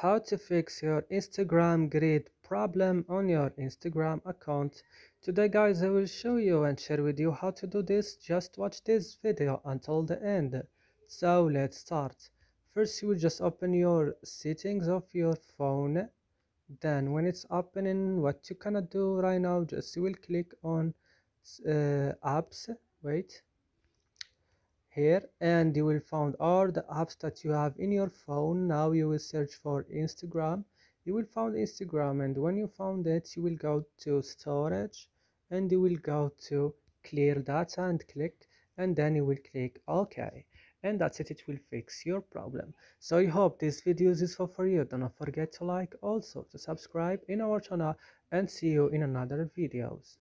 how to fix your Instagram grid problem on your Instagram account. Today guys, I will show you and share with you how to do this. Just watch this video until the end. So let's start. First, you will just open your settings of your phone. Then when it's opening, what you cannot do right now, just you will click on apps. Wait here, and you will find all the apps that you have in your phone. Now you will search for Instagram. You will find Instagram, and when you found it, you will go to storage, and you will go to clear data and click, and then you will click OK, and that's it. It will fix your problem. So I hope this video is useful for you. Do not forget to like, also to subscribe in our channel, and see you in another videos.